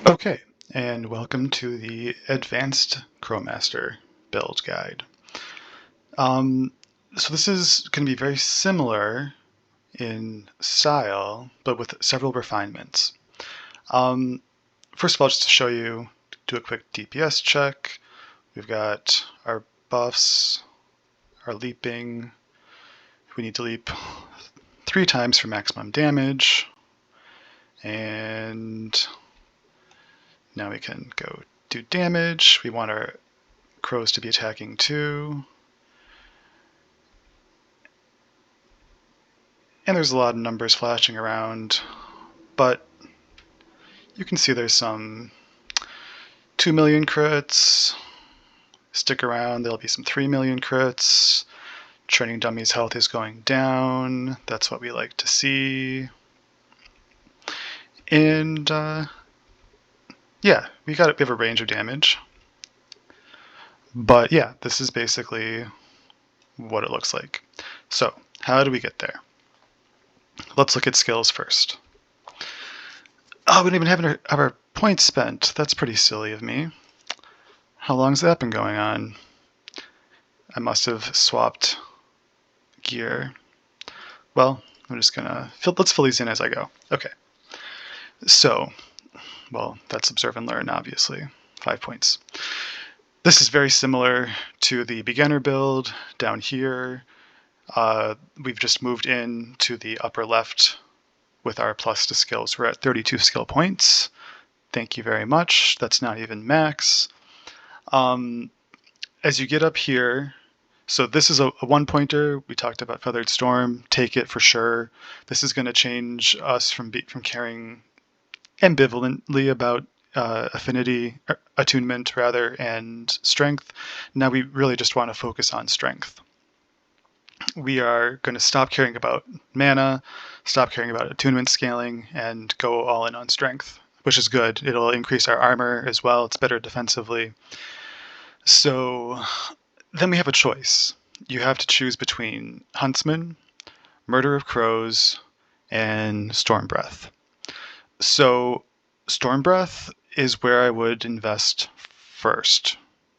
Okay, and welcome to the Advanced Crowmaster build guide. So this is going to be very similar in style, but with several refinements. First of all, just to show you, do a quick DPS check. We've got our buffs, our leaping. We need to leap 3 times for maximum damage. And now we can go do damage. We want our crows to be attacking too. And there's a lot of numbers flashing around, but you can see there's some 2 million crits. Stick around, there'll be some 3 million crits. Training Dummy's health is going down. That's what we like to see. And yeah, we have a range of damage. But yeah, this is basically what it looks like. So, how do we get there? Let's look at skills first. Oh, we don't even have our points spent. That's pretty silly of me. How long's that been going on? I must have swapped gear. Well, I'm just gonna let's fill these in as I go. Okay. So, well, that's observe and learn, obviously. 5 points. This is very similar to the beginner build down here. We've just moved in to the upper left with our plus to skills. We're at 32 skill points. Thank you very much. That's not even max. As you get up here, so this is a 1-pointer. We talked about Feathered Storm. Take it for sure. This is going to change us from caring ambivalently about affinity, attunement rather, and strength. Now we really just want to focus on strength. We are going to stop caring about mana, stop caring about attunement scaling, and go all in on strength, which is good. It'll increase our armor as well. It's better defensively. So then we have a choice. You have to choose between Huntsman, Murder of Crows, and Storm Breath. So Storm Breath is where I would invest first,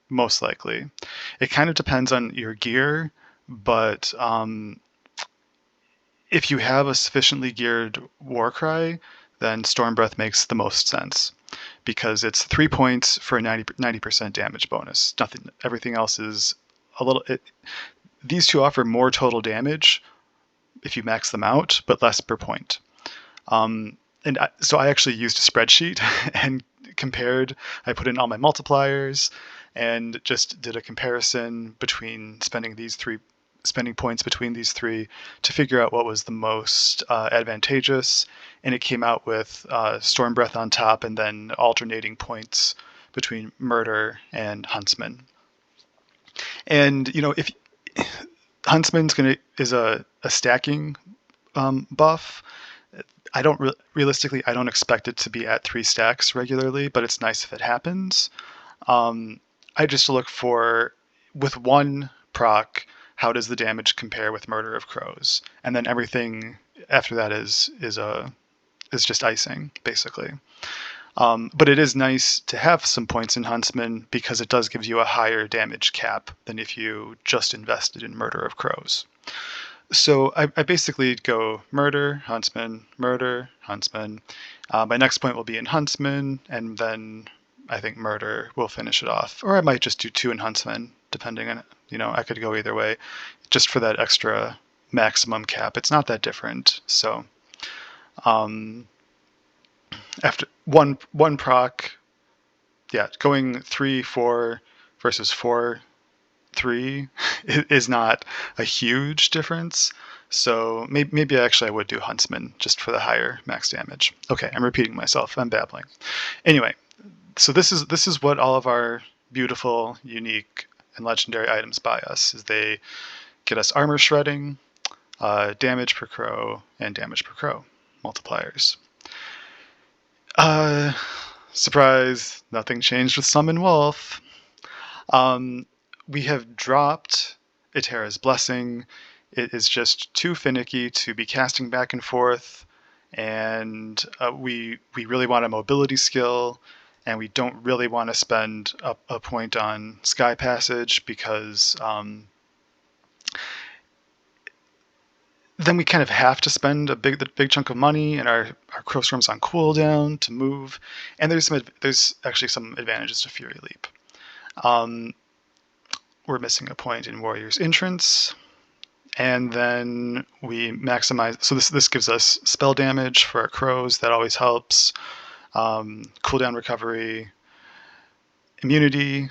most likely. It kind of depends on your gear, but if you have a sufficiently geared Warcry, then Storm Breath makes the most sense because it's 3 points for a 90% damage bonus. Everything else is a little. These two offer more total damage if you max them out, but less per point. So I actually used a spreadsheet and compared. I put in all my multipliers and just did a comparison between spending points between these three to figure out what was the most advantageous, and it came out with Storm Breath on top and then alternating points between Murder and Huntsman. And if Huntsman's is a stacking buff. I don't realistically, I don't expect it to be at 3 stacks regularly, but it's nice if it happens. I just look for, with 1 proc, how does the damage compare with Murder of Crows, and then everything after that is just icing, basically. But it is nice to have some points in Huntsman because it does give you a higher damage cap than if you just invested in Murder of Crows. So I basically go Murder, Huntsman, Murder, Huntsman. My next point will be in Huntsman, and then I think Murder will finish it off. Or I might just do 2 in Huntsman, depending on, I could go either way, just for that extra maximum cap. It's not that different. So after one proc, yeah, going 3-4 versus 4-3 is not a huge difference. So maybe actually I would do Huntsman just for the higher max damage. Okay, I'm repeating myself. I'm babbling. Anyway, so this is what all of our beautiful, unique, and legendary items buy us. Is they get us armor shredding, damage per crow, and damage per crow multipliers. Surprise! Nothing changed with Summon Wolf. We have dropped Etera's Blessing. It is just too finicky to be casting back and forth, and we really want a mobility skill, and we don't really want to spend a point on Sky Passage because then we kind of have to spend the big chunk of money, and our Crow Storm's on cooldown to move, and there's actually some advantages to Fury Leap. We're missing a point in Warrior's Entrance, and then we maximize. So this gives us spell damage for our crows. That always helps. Cooldown recovery, immunity.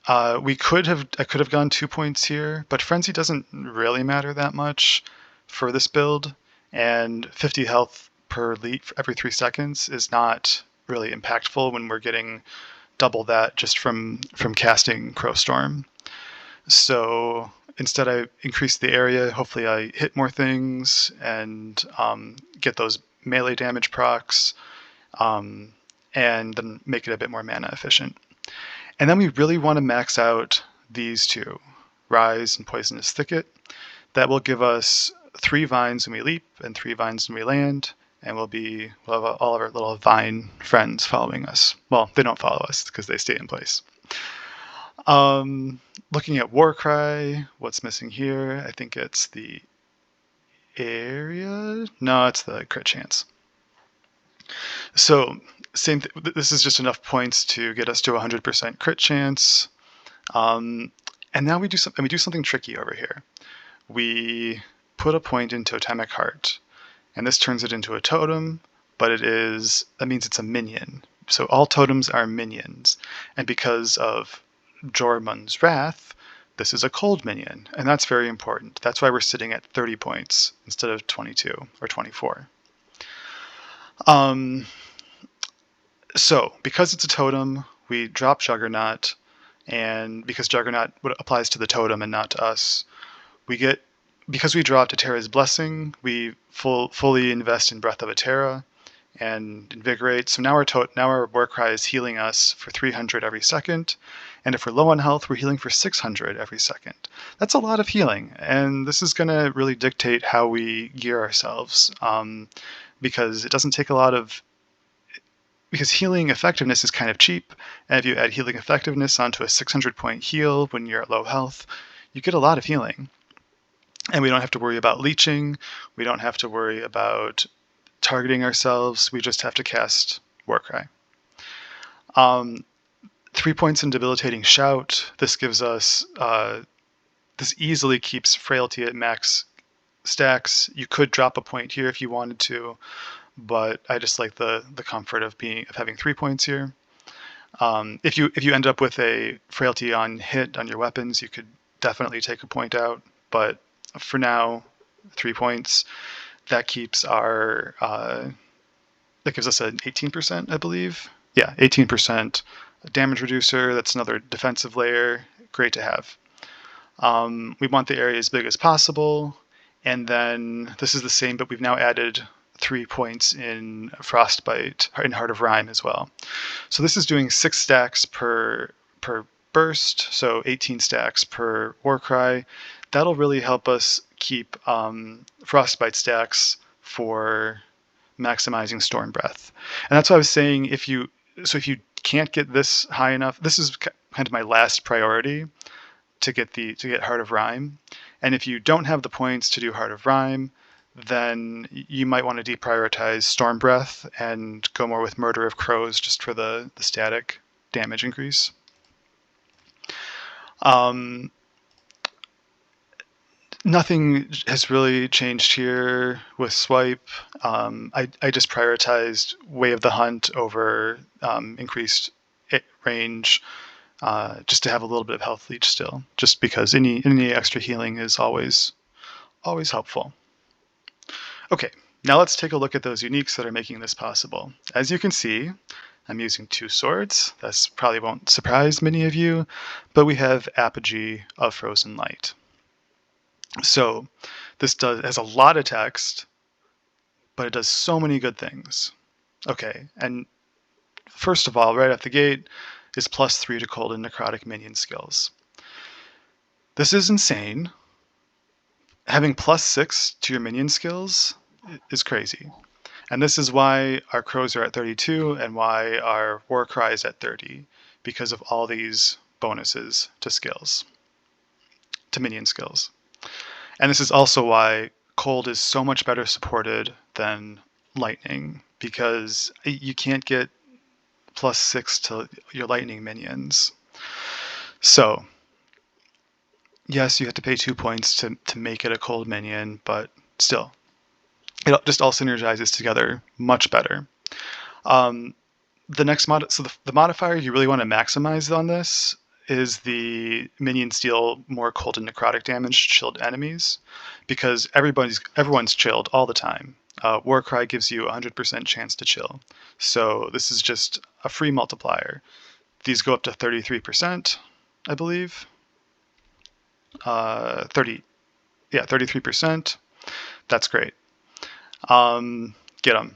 I could have gone 2 points here, but Frenzy doesn't really matter that much for this build, and 50 health per leap every 3 seconds is not really impactful when we're getting double that just from casting Crow Storm. So instead I increase the area, hopefully I hit more things and get those melee damage procs, and then make it a bit more mana efficient. And then we really want to max out these two, Rise and Poisonous Thicket. That will give us 3 vines when we leap and 3 vines when we land, and we'll have all of our little vine friends following us. Well, they don't follow us because they stay in place. Looking at Warcry, what's missing here? I think it's the area. No, it's the crit chance. So this is just enough points to get us to 100% crit chance. And now we do something tricky over here. We put a point in Totemic Heart, and this turns it into a totem, but that means it's a minion. So all totems are minions, and because of Jormung's Wrath, this is a cold minion, and that's very important. That's why we're sitting at 30 points instead of 22 or 24. So because it's a totem, we drop Juggernaut, and because Juggernaut applies to the totem and not to us, because we dropped Atera's Blessing, we fully invest in Breath of Atera and Invigorate. So now our Warcry is healing us for 300 every second, and if we're low on health, we're healing for 600 every second. That's a lot of healing, and this is going to really dictate how we gear ourselves, because it doesn't take a lot of... Because healing effectiveness is kind of cheap, and if you add healing effectiveness onto a 600-point heal when you're at low health, you get a lot of healing. And we don't have to worry about leeching, we don't have to worry about targeting ourselves, we just have to cast Warcry. 3 points in Debilitating Shout. This gives us... this easily keeps Frailty at max stacks. You could drop a point here if you wanted to, but I just like the comfort of having 3 points here. If you end up with a Frailty on hit on your weapons, you could definitely take a point out, but for now, 3 points. That keeps that gives us an 18%, I believe. Yeah, 18% damage reducer. That's another defensive layer. Great to have. We want the area as big as possible, and then this is the same, but we've now added 3 points in Frostbite, in Heart of Rime as well. So this is doing 6 stacks per burst, so 18 stacks per Warcry. That'll really help us keep Frostbite stacks for maximizing Storm Breath. And that's what I was saying, if you can't get this high enough, this is kind of my last priority to get Heart of Rime. And if you don't have the points to do Heart of Rime, then you might want to deprioritize Storm Breath and go more with Murder of Crows just for the static damage increase. Nothing has really changed here with Swipe. I just prioritized Way of the Hunt over increased range, just to have a little bit of health leech still, just because any extra healing is always helpful. Okay, now let's take a look at those uniques that are making this possible. As you can see, I'm using 2 swords. This probably won't surprise many of you, but we have Apogee of Frozen Light. So this has a lot of text, but it does so many good things. Okay, and first of all, right out the gate, is +3 to cold and necrotic minion skills. This is insane. Having +6 to your minion skills is crazy. And this is why our crows are at 32 and why our Warcry is at 30, because of all these bonuses to skills, to minion skills. And this is also why cold is so much better supported than lightning, because you can't get +6 to your lightning minions. So yes, you have to pay 2 points to make it a cold minion, but still, it just all synergizes together much better. The next the modifier you really want to maximize on this is the minions deal more cold and necrotic damage to chilled enemies, because everyone's chilled all the time. Warcry gives you a 100% chance to chill, so this is just a free multiplier. These go up to 33%, I believe. 33%. That's great. Get them.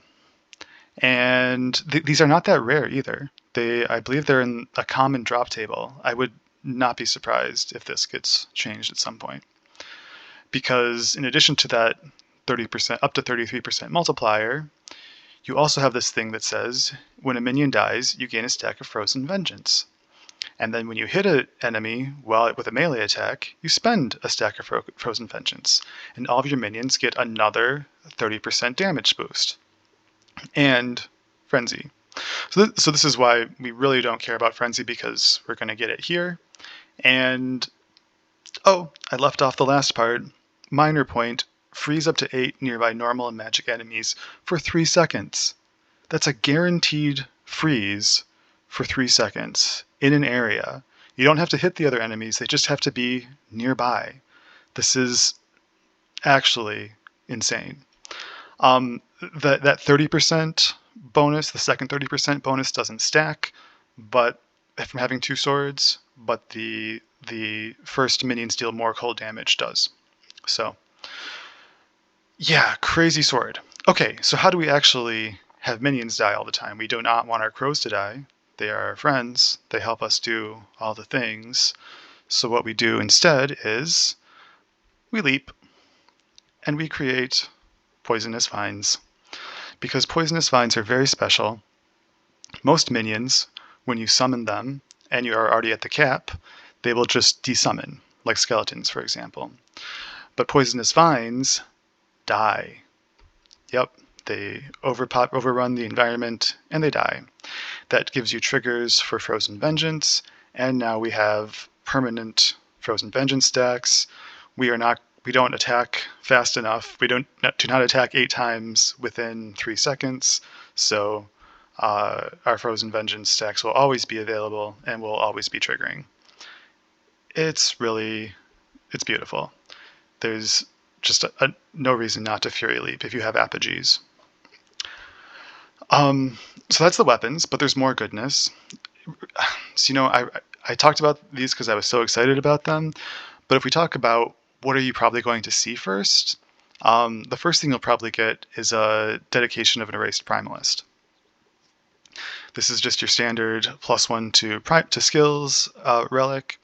And these are not that rare either. I believe they're in a common drop table. I would not be surprised if this gets changed at some point, because in addition to that 30%, up to 33% multiplier, you also have this thing that says when a minion dies, you gain a stack of Frozen Vengeance. And then when you hit an enemy with a melee attack, you spend a stack of Frozen Vengeance, and all of your minions get another 30% damage boost. And Frenzy. So this is why we really don't care about Frenzy, because we're going to get it here. And, oh, I left off the last part. Minor point, freeze up to 8 nearby normal and magic enemies for 3 seconds. That's a guaranteed freeze for 3 seconds in an area. You don't have to hit the other enemies, they just have to be nearby. This is actually insane. That 30% bonus, the second 30% bonus doesn't stack, but from having 2 swords, but the first minions deal more cold damage does. So, yeah, crazy sword. Okay, so how do we actually have minions die all the time? We do not want our crows to die. They are our friends. They help us do all the things. So what we do instead is we leap and we create poisonous vines. Because poisonous vines are very special, most minions, when you summon them and you are already at the cap, they will just desummon, like skeletons, for example. But poisonous vines die. Yep, they overrun the environment and they die. That gives you triggers for Frozen Vengeance, and now we have permanent Frozen Vengeance stacks. We don't attack fast enough. We do not attack 8 times within 3 seconds, so our Frozen Vengeance stacks will always be available and will always be triggering. It's beautiful. There's just no reason not to Fury Leap if you have Apogees. So that's the weapons, but there's more goodness. So, I talked about these because I was so excited about them, but if we talk about what are you probably going to see first, the first thing you'll probably get is a dedication of an Erased Primalist. This is just your standard +1 to skills relic.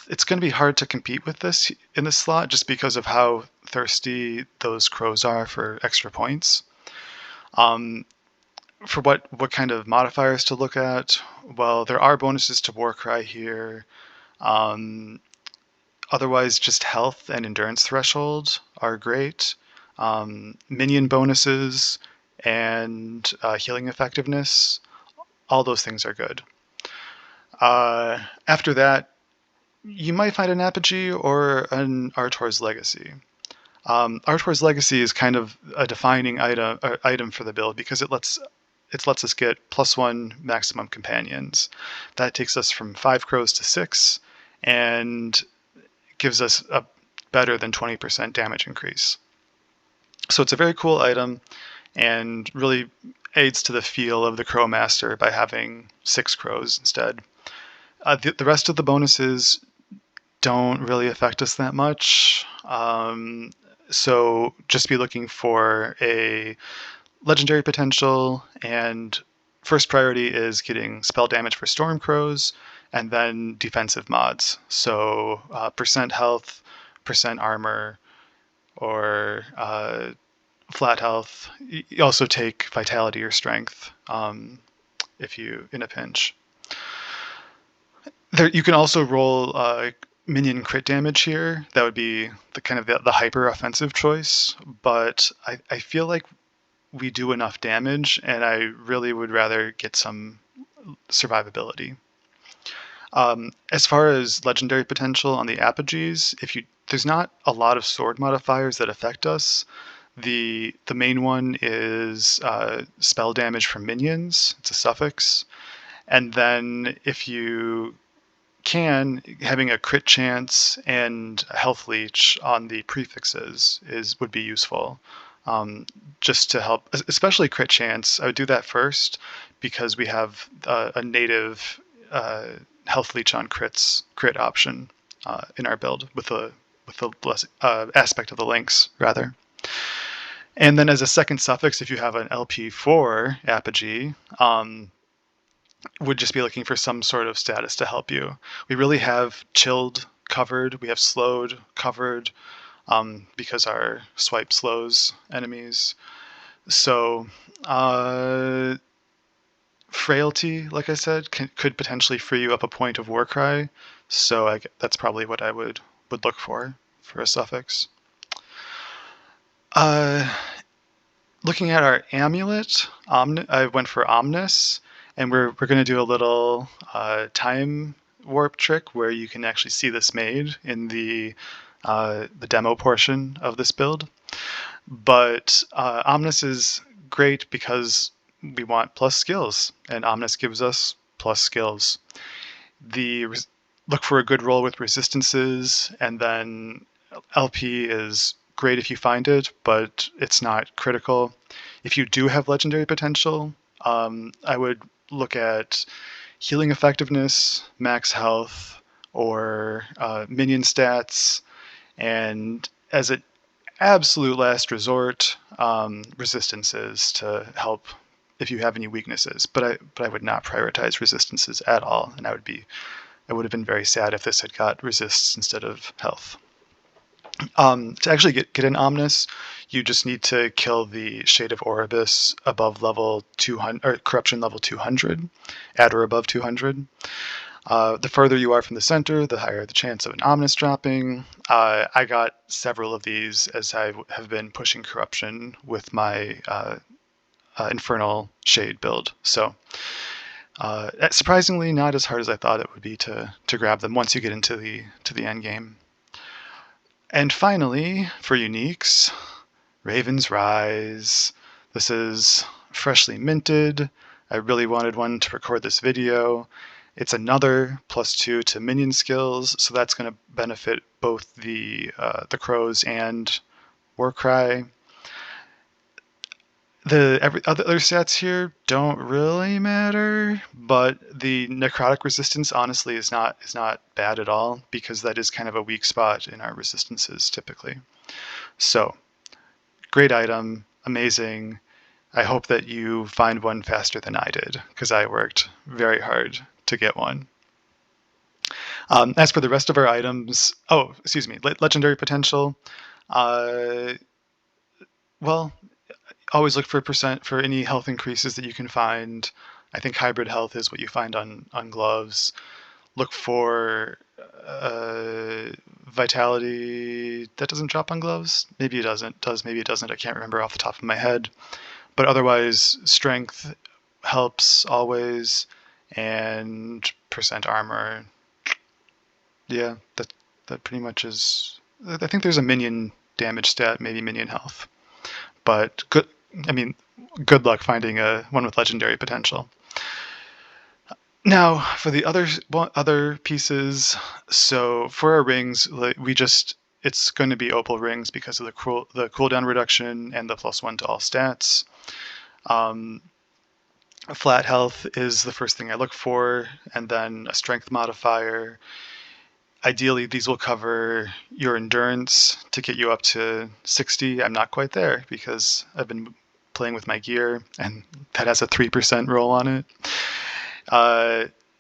It's going to be hard to compete with this in this slot just because of how thirsty those crows are for extra points. For what kind of modifiers to look at? Well, there are bonuses to Warcry here. Otherwise, just health and endurance threshold are great. Minion bonuses and healing effectiveness, all those things are good. After that, you might find an Apogee or an Artor's Legacy. Artor's Legacy is kind of a defining item for the build because it lets us get +1 maximum companions. That takes us from 5 crows to 6 and gives us a better than 20% damage increase. So it's a very cool item and really aids to the feel of the Crowmaster by having 6 crows instead. The rest of the bonuses don't really affect us that much. So just be looking for a legendary potential, and first priority is getting spell damage for Storm Crows, and then defensive mods. So percent health, percent armor, or flat health. You also take vitality or strength if you in a pinch. There, you can also roll minion crit damage here. That would be the kind of the hyper offensive choice. But I feel like we do enough damage, and I really would rather get some survivability. As far as legendary potential on the apogees, there's not a lot of sword modifiers that affect us. The main one is spell damage from minions. It's a suffix. And then if you can, having a crit chance and a health leech on the prefixes would be useful. Just to help, especially crit chance. I would do that first because we have a native health leech on crit option in our build with the aspect of the links rather. And then as a second suffix, if you have an LP4 apogee, would just be looking for some sort of status to help you. We really have chilled covered, we have slowed covered, because our swipe slows enemies. So frailty, like I said, could potentially free you up a point of Warcry. So that's probably what I would look for a suffix. Looking at our amulet, I went for Omnis, and we're going to do a little time warp trick where you can actually see this made in the demo portion of this build. But Omnis is great because we want plus skills, and Omnis gives us plus skills. Look for a good roll with resistances, and then LP is great if you find it, but it's not critical. If you do have legendary potential, I would look at healing effectiveness, max health, or minion stats, and as an absolute last resort, resistances to help if you have any weaknesses. But I would not prioritize resistances at all, and I would have been very sad if this had got resists instead of health. To actually get an Omnis, you just need to kill the Shade of Oribus above level 200, or corruption level 200, at or above 200. The further you are from the center, the higher the chance of an Omnis dropping. I got several of these as I have been pushing corruption with my Infernal Shade build. So surprisingly, not as hard as I thought it would be to grab them once you get into the end game. And finally, for uniques, Raven's Rise. This is freshly minted. I really wanted one to record this video. It's another +2 to minion skills, so that's going to benefit both the crows and Warcry. The other stats here don't really matter, but the necrotic resistance honestly is not bad at all, because that is kind of a weak spot in our resistances typically. So, great item, amazing. I hope that you find one faster than I did, because I worked very hard to get one. As for the rest of our items, legendary potential. Well, always look for percent for any health increases that you can find. I think hybrid health is what you find on gloves. Look for vitality. That doesn't drop on gloves. Maybe it doesn't. Maybe it doesn't. I can't remember off the top of my head. But otherwise, strength helps always, and percent armor. Yeah, that pretty much is. I think there's a minion damage stat, maybe minion health. But good luck finding one with legendary potential. Now, for the other pieces, so for our rings, it's going to be opal rings because of the cooldown reduction and the +1 to all stats. Flat health is the first thing I look for, and then a strength modifier. Ideally, these will cover your endurance to get you up to 60. I'm not quite there because I've been playing with my gear, and that has a 3% roll on it.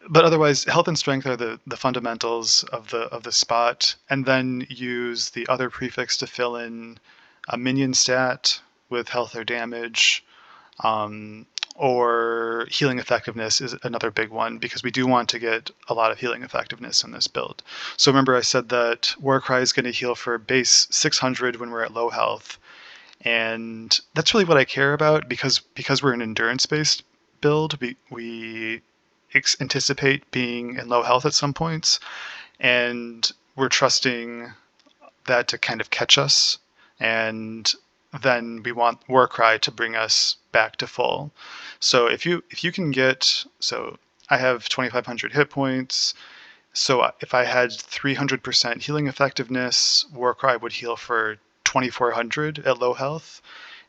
but otherwise, health and strength are the fundamentals of the spot, and then use the other prefix to fill in a minion stat with health or damage, or healing effectiveness is another big one, because we do want to get a lot of healing effectiveness in this build. So remember I said that Warcry is going to heal for base 600 when we're at low health, and that's really what I care about, because we're an endurance-based build, we anticipate being in low health at some points, and we're trusting that to kind of catch us, and then we want Warcry to bring us back to full. So if you can get, so I have 2,500 hit points, so if I had 300% healing effectiveness, Warcry would heal for 2,400 at low health,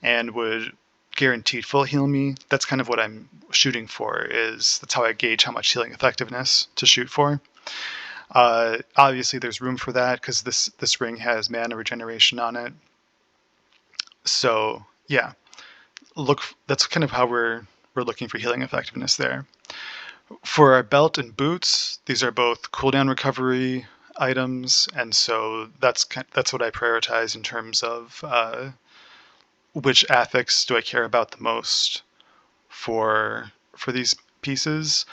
and would guaranteed full heal me. That's kind of what I'm shooting for. That's how I gauge how much healing effectiveness to shoot for. Obviously, there's room for that because this ring has mana regeneration on it. So yeah, that's kind of how we're looking for healing effectiveness there. For our belt and boots, these are both cooldown recovery items, and so that's what I prioritize in terms of which affix do I care about the most for these pieces.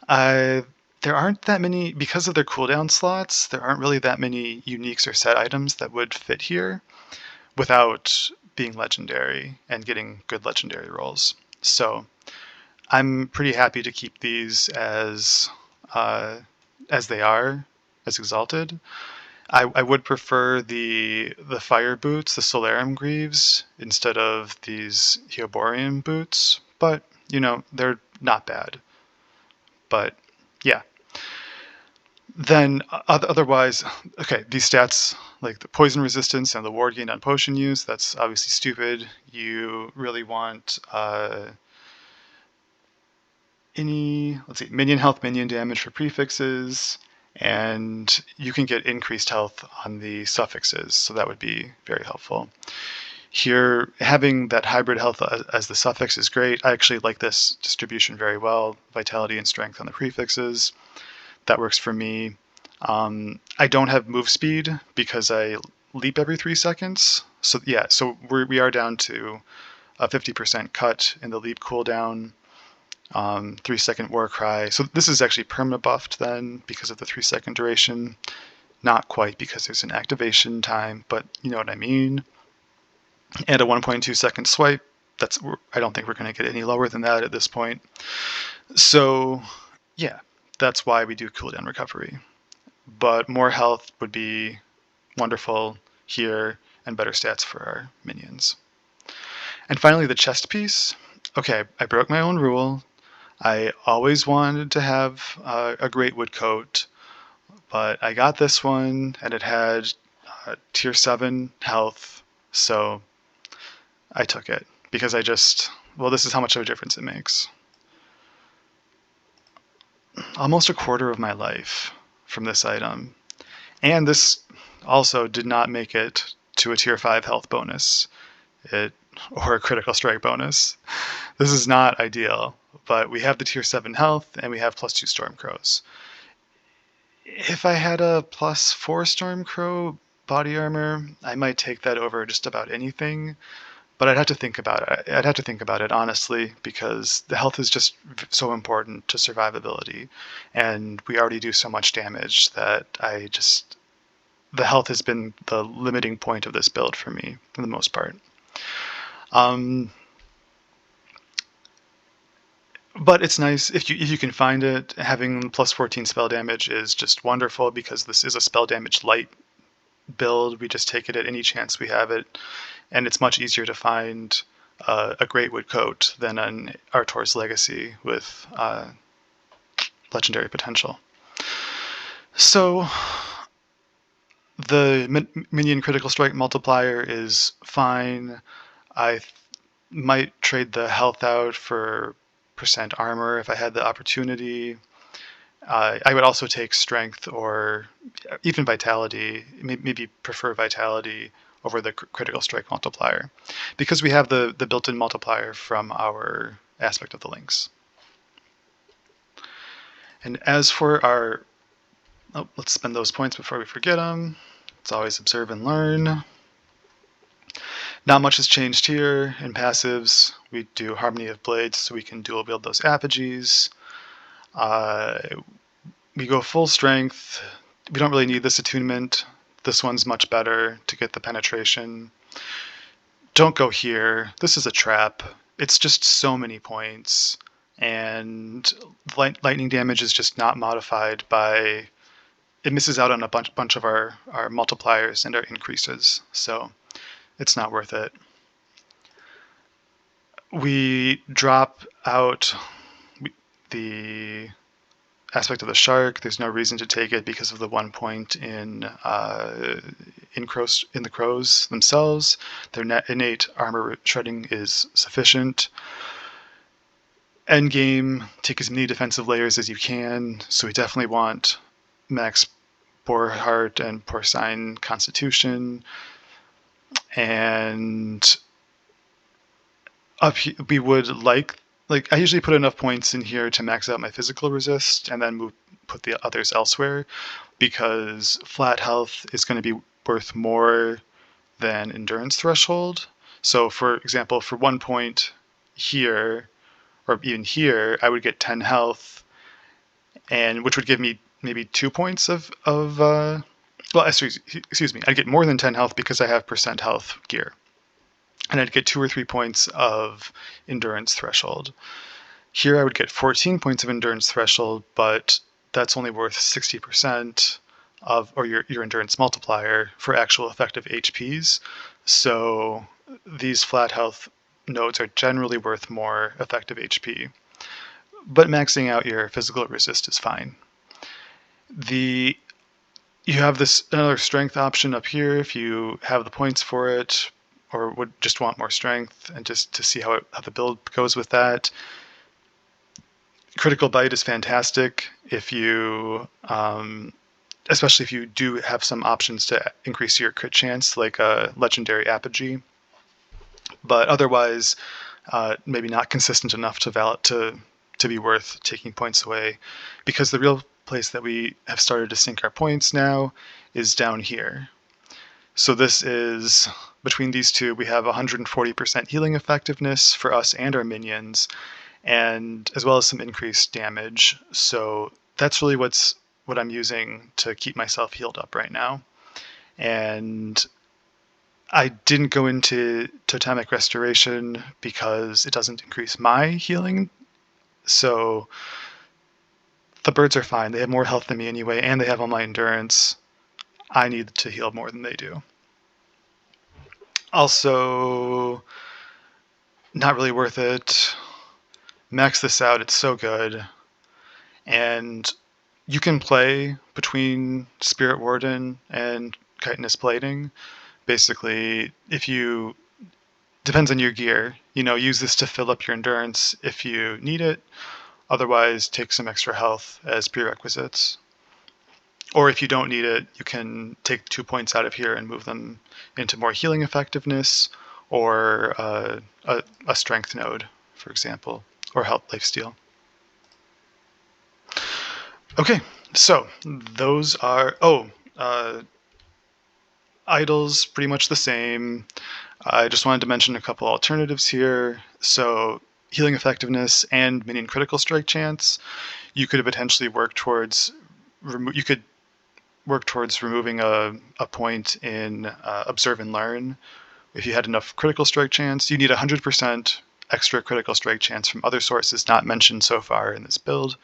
There aren't that many, because of their cooldown slots, there aren't really that many uniques or set items that would fit here without being legendary and getting good legendary rolls. So I'm pretty happy to keep these as they are, as exalted. I would prefer the fire boots, the Solarium Greaves, instead of these Heoborium boots, but they're not bad. But yeah. Then otherwise, okay, these stats, like the poison resistance and the ward gain on potion use, that's obviously stupid. You really want minion health, minion damage for prefixes, and you can get increased health on the suffixes, so that would be very helpful. Here, having that hybrid health as the suffix is great. I actually like this distribution very well. Vitality and strength on the prefixes. That works for me. I don't have move speed because I leap every 3 seconds. So yeah, so we are down to a 50% cut in the leap cooldown. 3-second Warcry. So this is actually perma buffed then because of the 3-second duration. Not quite, because there's an activation time, but you know what I mean. And a 1.2 second swipe. I don't think we're going to get any lower than that at this point. So yeah, that's why we do cooldown recovery. But more health would be wonderful here, and better stats for our minions. And finally, the chest piece. Okay, I broke my own rule. I always wanted to have a great wood coat, but I got this one, and it had tier 7 health, so I took it, because this is how much of a difference it makes. Almost a quarter of my life from this item. And this also did not make it to a tier 5 health bonus, or a critical strike bonus. This is not ideal, but we have the tier 7 health, and we have +2 Stormcrows. If I had a +4 Stormcrow body armor, I might take that over just about anything, but I'd have to think about it. Honestly, because the health is just so important to survivability, and we already do so much damage that the health has been the limiting point of this build for me for the most part. But it's nice if you can find it. Having +14 spell damage is just wonderful, because this is a spell damage light build. We just take it at any chance we have it, and it's much easier to find a great wood coat than an Artor's Legacy with legendary potential. So the minion critical strike multiplier is fine. I might trade the health out for % armor if I had the opportunity. I would also take strength or even vitality, maybe prefer vitality over the critical strike multiplier, because we have the built-in multiplier from our aspect of the links. And as for our, let's spend those points before we forget them. It's always observe and learn. Not much has changed here. In passives, we do Harmony of Blades, so we can dual wield those apogees. We go full strength. We don't really need this attunement. This one's much better to get the penetration. Don't go here. This is a trap. It's just so many points, and lightning damage is just not modified by. It misses out on a bunch of our multipliers and our increases, so it's not worth it. We drop out the aspect of the shark. There's no reason to take it because of the 1 point in the crows themselves. Their innate armor shredding is sufficient. Endgame, take as many defensive layers as you can. So we definitely want max Boar Heart and Porcine Constitution. And up here, we would like I usually put enough points in here to max out my physical resist and then put the others elsewhere, because flat health is going to be worth more than endurance threshold. So for example, for 1 point here, or even here, I would get 10 health, and which would give me maybe 2 points well, excuse me, I'd get more than 10 health because I have percent health gear. And I'd get 2 or 3 points of endurance threshold. Here I would get 14 points of endurance threshold, but that's only worth 60% of, or your endurance multiplier for actual effective HPs. So these flat health nodes are generally worth more effective HP. But maxing out your physical resist is fine. You have this another strength option up here if you have the points for it, or would just want more strength, and just to see how the build goes with that. Critical Bite is fantastic if you, especially if you do have some options to increase your crit chance, like a legendary apogee. But otherwise, maybe not consistent enough to be worth taking points away, because the real place that we have started to sink our points now is down here. So this is, between these two, we have 140% healing effectiveness for us and our minions, and as well as some increased damage. So that's really what I'm using to keep myself healed up right now. And I didn't go into Totemic Restoration because it doesn't increase my healing. So the birds are fine. They have more health than me anyway, and they have all my endurance. I need to heal more than they do. Also, not really worth it. Max this out, it's so good. And you can play between Spirit Warden and Chitinous Plating. Basically, depends on your gear, use this to fill up your endurance if you need it. Otherwise, take some extra health as prerequisites. Or if you don't need it, you can take 2 points out of here and move them into more healing effectiveness, or a strength node, for example, or health lifesteal. Okay, so those are, idols, pretty much the same. I just wanted to mention a couple alternatives here. So healing effectiveness and minion critical strike chance. You could potentially work towards removing a point in Observe and Learn. If you had enough critical strike chance, you need 100% extra critical strike chance from other sources not mentioned so far in this build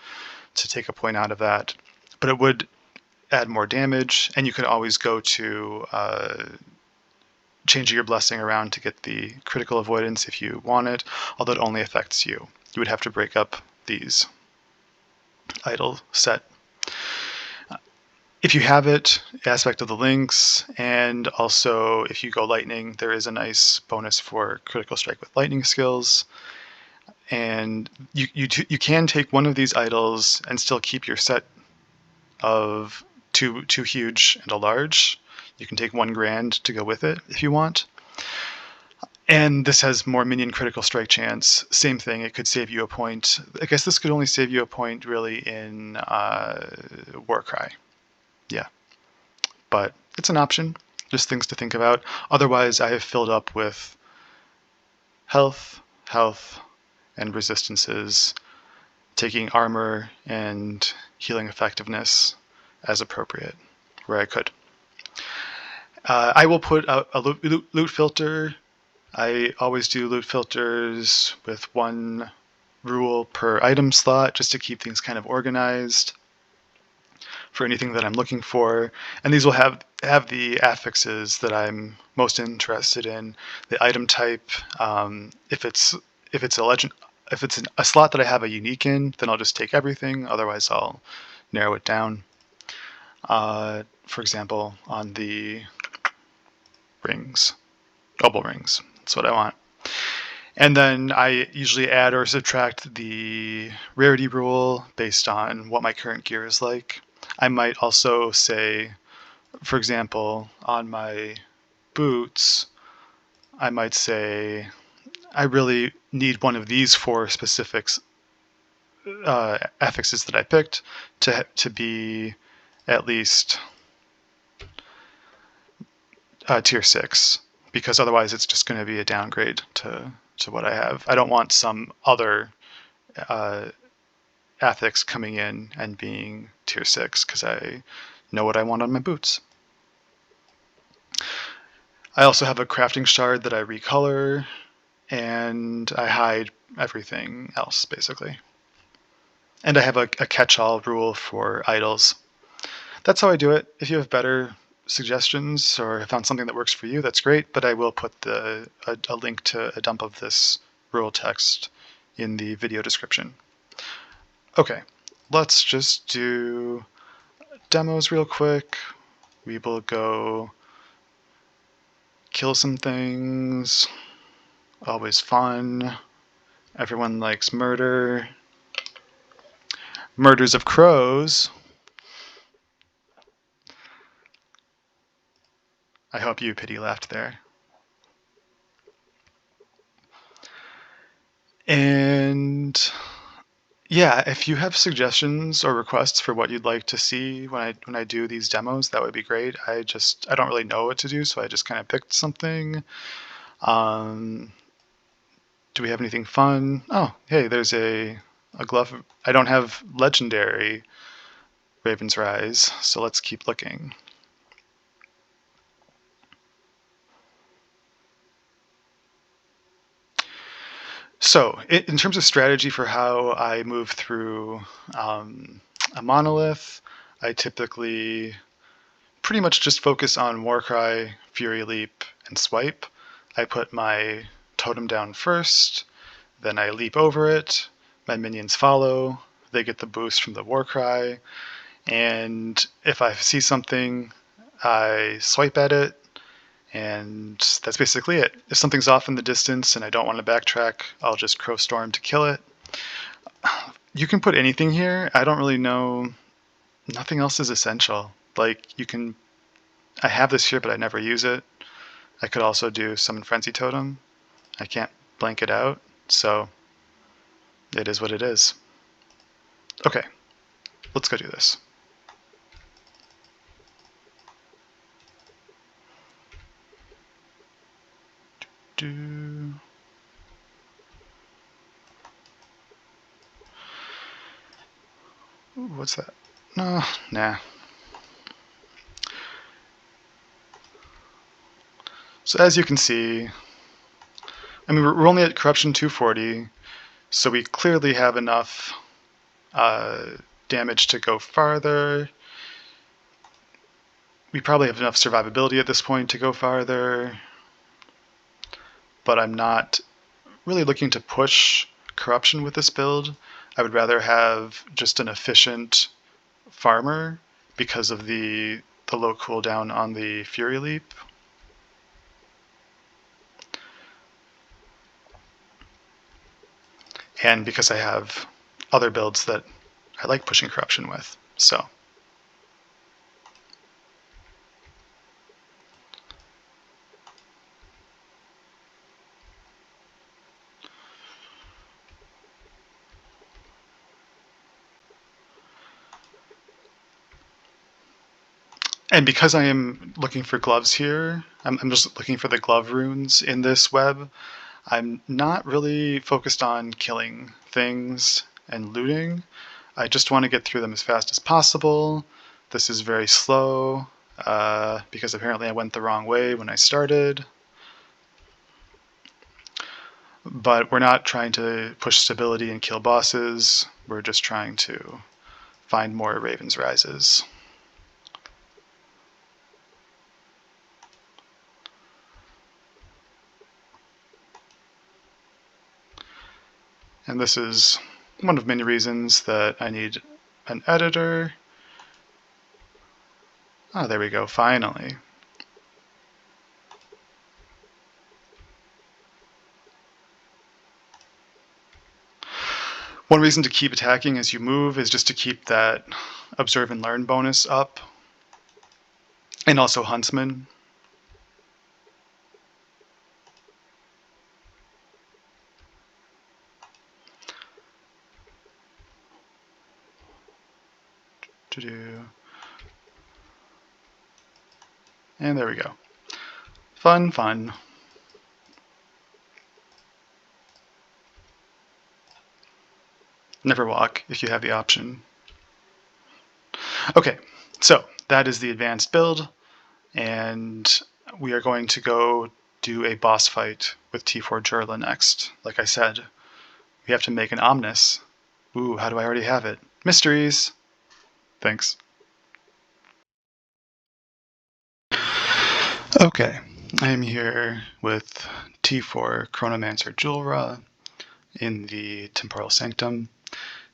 to take a point out of that. But it would add more damage, and you could always go to changing your blessing around to get the critical avoidance if you want it, although it only affects you. You would have to break up these idol set. If you have it, aspect of the links, and also if you go lightning, there is a nice bonus for critical strike with lightning skills. And you can take one of these idols and still keep your set of two huge and a large. You can take 1 grand to go with it if you want. And this has more minion critical strike chance. Same thing, it could save you a point. I guess this could only save you a point really in Warcry. Yeah, but it's an option. Just things to think about. Otherwise, I have filled up with health, and resistances, taking armor and healing effectiveness as appropriate, where I could. I will put a loot filter. I always do loot filters with one rule per item slot just to keep things kind of organized for anything that I'm looking for. And these will have the affixes that I'm most interested in. The item type, if it's a legend, if it's a slot that I have a unique in, then I'll just take everything. Otherwise, I'll narrow it down. For example, on the rings, double rings, that's what I want. And then I usually add or subtract the rarity rule based on what my current gear is like. I might also say, for example, on my boots, I might say I really need one of these 4 specifics affixes that I picked to be at least tier 6, because otherwise it's just going to be a downgrade to what I have. I don't want some other affix coming in and being tier 6 because I know what I want on my boots. I also have a crafting shard that I recolor, and I hide everything else basically. And I have a catch-all rule for idols. That's how I do it. If you have better suggestions or have found something that works for you, that's great, but I will put a link to a dump of this rule text in the video description. Okay, let's just do demos real quick. We will go kill some things. Always fun. Everyone likes murder. Murders of crows. I hope you pity laughed there. And yeah, if you have suggestions or requests for what you'd like to see when I do these demos, that would be great. I don't really know what to do, so I just kind of picked something. Do we have anything fun? Oh, hey, there's a glove. I don't have legendary Raven's Rise, so let's keep looking. So in terms of strategy for how I move through a monolith, I typically pretty much just focus on Warcry, Fury Leap, and Swipe. I put my totem down first, then I leap over it, my minions follow, they get the boost from the Warcry, and if I see something, I swipe at it, and that's basically it. If something's off in the distance and I don't want to backtrack, I'll just Crow Storm to kill it. You can put anything here. I don't really know. Nothing else is essential. Like, I have this here, but I never use it. I could also do Summon Frenzy Totem. I can't blank it out, so it is what it is. Okay, let's go do this. Ooh, what's that? No, nah. So as you can see, I mean, we're only at Corruption 240, so we clearly have enough damage to go farther. We probably have enough survivability at this point to go farther, but I'm not really looking to push Corruption with this build. I would rather have just an efficient farmer because of the low cooldown on the Fury Leap. And because I have other builds that I like pushing Corruption with. So And because I am looking for gloves here, I'm just looking for the glove runes in this web. I'm not really focused on killing things and looting. I just want to get through them as fast as possible. This is very slow, because apparently I went the wrong way when I started. But we're not trying to push stability and kill bosses. We're just trying to find more Raven's Rises. And this is one of many reasons that I need an editor. Oh, there we go, finally. One reason to keep attacking as you move is just to keep that observe and learn bonus up. And also Huntsman. And there we go. Fun, fun. Never walk if you have the option. Okay, so that is the advanced build, and we are going to go do a boss fight with T4 Julra next. Like I said, we have to make an Omnis. Ooh, how do I already have it? Mysteries! Thanks. Okay, I am here with T4 Crowmaster Julra in the Temporal Sanctum.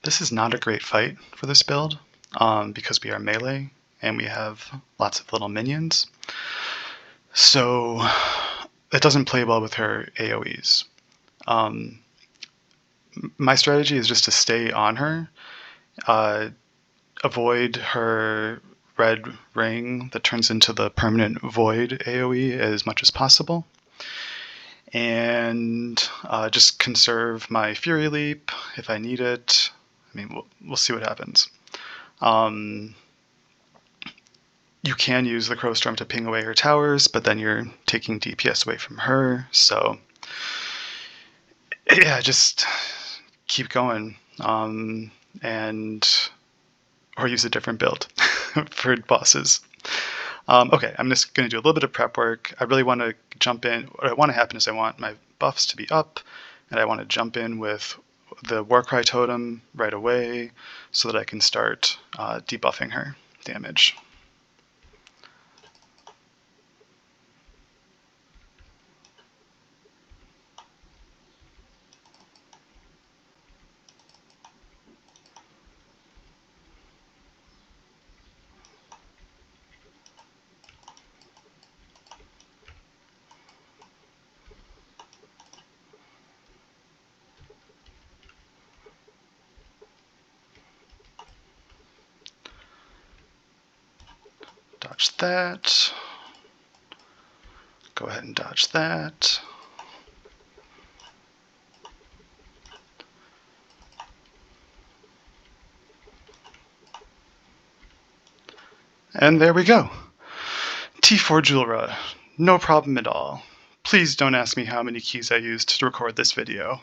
This is not a great fight for this build, because we are melee and we have lots of little minions. So it doesn't play well with her AoEs. My strategy is just to stay on her, avoid her red ring that turns into the permanent void AoE as much as possible, and just conserve my Fury Leap if I need it. I mean, we'll see what happens. You can use the Crowstorm to ping away her towers, but then you're taking DPS away from her, so yeah, just keep going, or use a different build for bosses. Okay, I'm just going to do a little bit of prep work. I really want to jump in. What I want to happen is I want my buffs to be up, and I want to jump in with the Warcry totem right away so that I can start debuffing her damage. Dodge that. Go ahead and dodge that. And there we go. T4 Julra. No problem at all. Please don't ask me how many keys I used to record this video.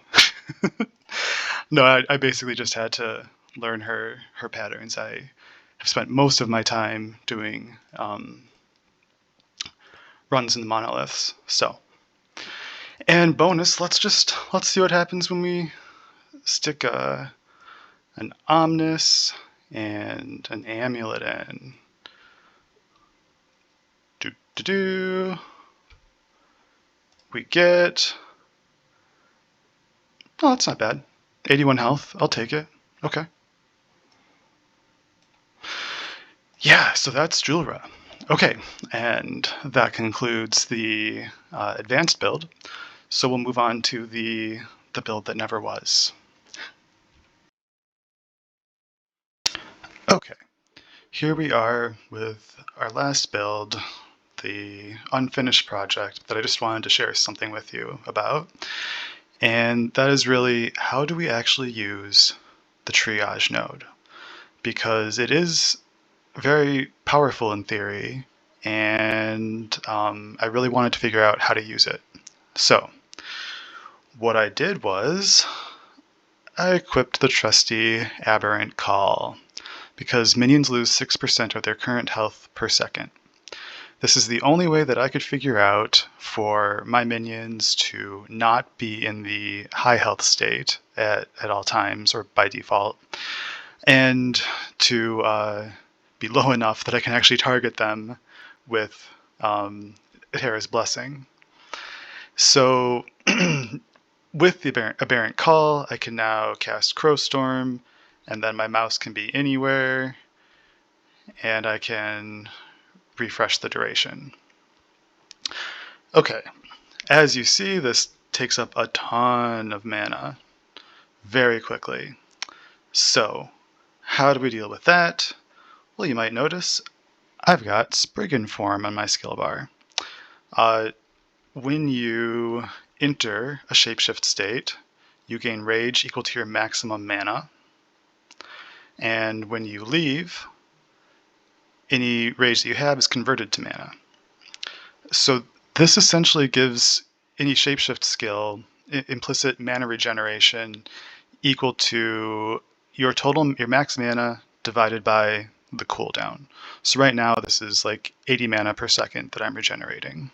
No, I basically just had to learn her patterns. I have spent most of my time doing runs in the monoliths. So, and bonus, let's see what happens when we stick an Omnis and an Amulet in. We get, oh, that's not bad. 81 health, I'll take it. Okay. Yeah, so that's Julra. Okay, and that concludes the advanced build. So we'll move on to the build that never was. Okay, here we are with our last build, the unfinished project that I just wanted to share something with you about. And that is really, how do we actually use the triage node? Because it is very powerful in theory, and I really wanted to figure out how to use it. So what I did was I equipped the trusty Aberrant Call, because minions lose 6% of their current health per second. This is the only way that I could figure out for my minions to not be in the high health state at all times, or by default, and to be low enough that I can actually target them with Hera's Blessing. So with the Aberrant Call, I can now cast Crowstorm, and then my mouse can be anywhere, and I can refresh the duration. Okay, as you see, this takes up a ton of mana very quickly. So, how do we deal with that? Well, you might notice I've got Spriggan Form on my skill bar. When you enter a shapeshift state, you gain rage equal to your maximum mana. And when you leave, any rage that you have is converted to mana. So this essentially gives any shapeshift skill implicit mana regeneration equal to your max mana divided by the cooldown. So right now this is like 80 mana per second that I'm regenerating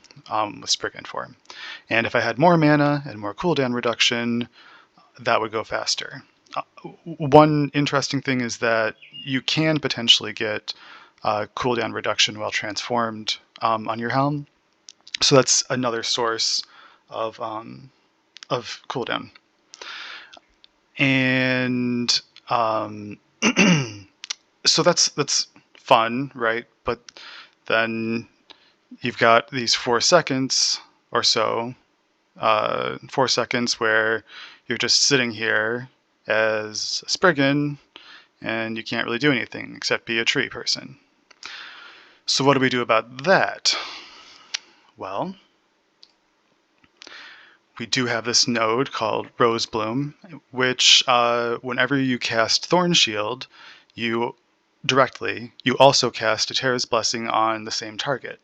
with Spriggan Form. And if I had more mana and more cooldown reduction, that would go faster. One interesting thing is that you can potentially get cooldown reduction while transformed on your helm. So that's another source of cooldown. And so that's fun, right? But then you've got these 4 seconds or so, 4 seconds where you're just sitting here as a Spriggan, and you can't really do anything except be a tree person. So what do we do about that? Well, we do have this node called Rosebloom, which whenever you cast Thorn Shield, you also cast a Terra's Blessing on the same target.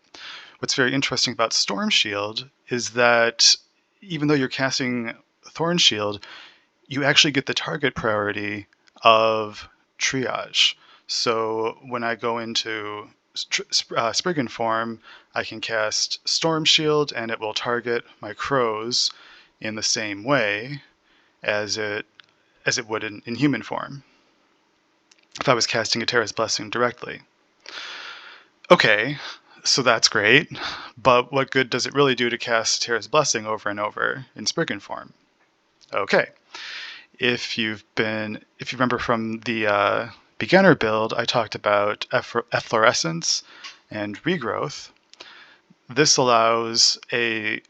What's very interesting about Storm Shield is that even though you're casting Thorn Shield, you actually get the target priority of Triage. So when I go into Spriggan Form, I can cast Storm Shield and it will target my crows in the same way as it would in human form if I was casting a Terra's Blessing directly. Okay, so that's great, but what good does it really do to cast Terra's Blessing over and over in Spriggan Form? Okay, if you remember from the beginner build, I talked about efflorescence and regrowth. This allows a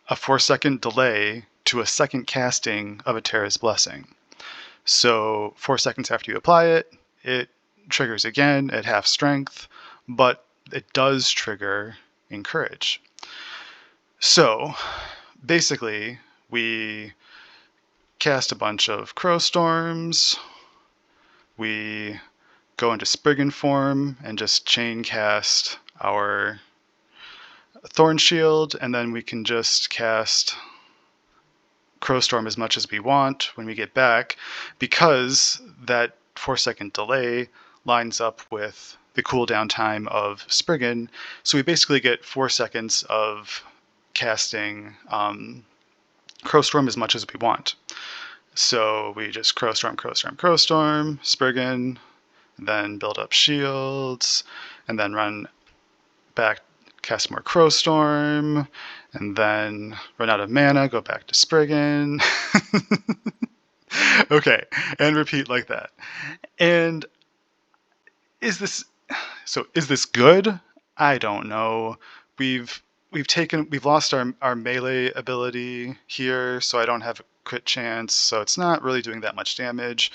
4-second delay to a second casting of a Terra's Blessing. So 4 seconds after you apply it, it triggers again at half strength, but it does trigger Encourage. So basically, we cast a bunch of Crowstorms, we go into Spriggan Form and just chain cast our Thorn Shield, and then we can just cast Crowstorm as much as we want when we get back, because that 4-second delay lines up with the cooldown time of Spriggan. So we basically get 4 seconds of casting Crowstorm as much as we want. So we just Crowstorm, Spriggan, then build up shields, and then run back, cast more Crowstorm, and then run out of mana, go back to Spriggan. Okay, and repeat like that. And is this good? I don't know. We've lost our melee ability here, so I don't have a crit chance, so it's not really doing that much damage.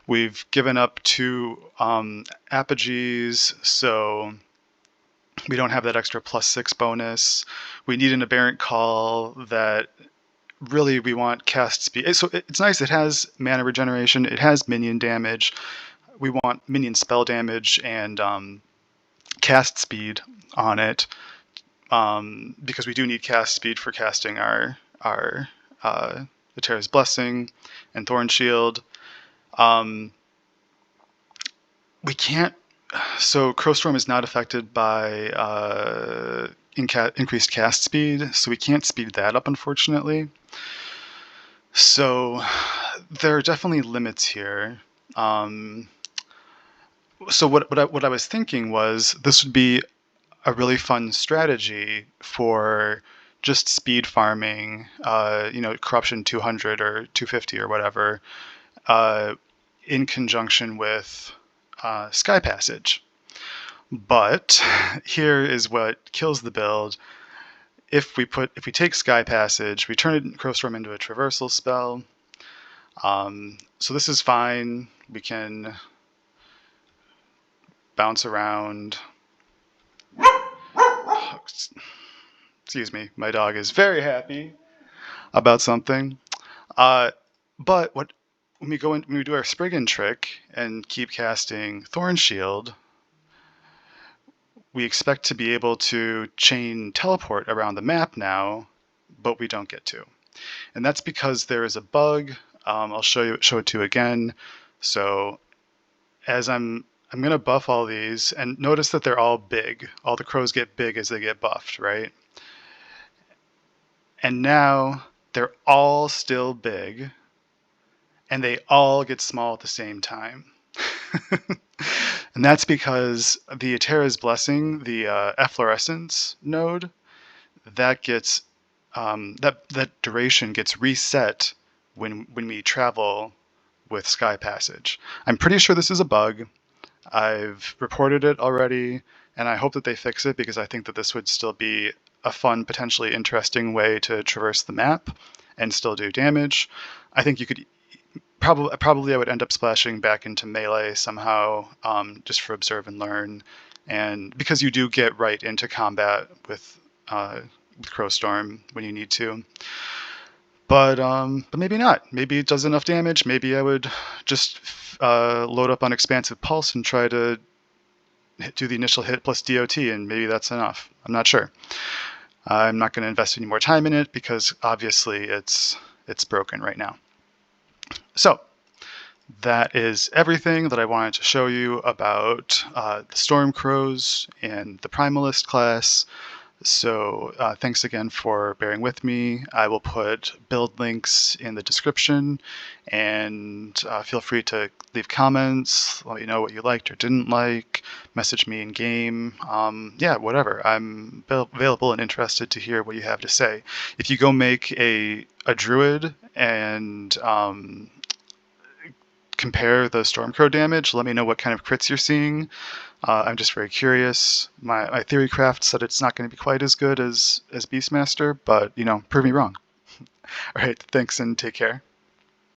We've given up 2 apogees, so we don't have that extra +6 bonus. We need an Aberrant Call that really we want cast speed. So it's nice, it has mana regeneration, it has minion damage. We want minion spell damage and cast speed on it, because we do need cast speed for casting our Eterra's Blessing and Thorn Shield. We can't. So Crowstorm is not affected by increased cast speed, so we can't speed that up, unfortunately. So there are definitely limits here. So what I was thinking was this would be a really fun strategy for just speed farming, corruption 200 or 250 or whatever, in conjunction with Sky Passage. But here is what kills the build. If we take Sky Passage, we turn Crowstorm into a traversal spell. So this is fine. We can bounce around. Excuse me, my dog is very happy about something. But when we do our Spriggan trick and keep casting Thorn Shield, we expect to be able to chain teleport around the map now, but we don't get to. And that's because there is a bug. I'll show it to you again. So as I'm going to buff all these, and notice that they're all big. All the crows get big as they get buffed, right? And now they're all still big, and they all get small at the same time. And that's because the Eterra's Blessing, the efflorescence node, that gets that duration gets reset when we travel with Sky Passage. I'm pretty sure this is a bug. I've reported it already, and I hope that they fix it, because I think that this would still be a fun, potentially interesting way to traverse the map and still do damage. I think you could probably I would end up splashing back into melee somehow, just for observe and learn, and because you do get right into combat with Crowstorm when you need to. But maybe not. Maybe it does enough damage. Maybe I would just load up on Expansive Pulse and try to do the initial hit plus DOT, and maybe that's enough. I'm not sure. I'm not going to invest any more time in it, because obviously it's broken right now. So that is everything that I wanted to show you about the Storm Crows and the Primalist class. So thanks again for bearing with me. I will put build links in the description, and feel free to leave comments, let me know what you liked or didn't like, message me in game, yeah, whatever. I'm available and interested to hear what you have to say. If you go make a druid and compare the Stormcrow damage, let me know what kind of crits you're seeing. I'm just very curious. My theorycraft said it's not going to be quite as good as Beastmaster, but prove me wrong. All right, thanks and take care.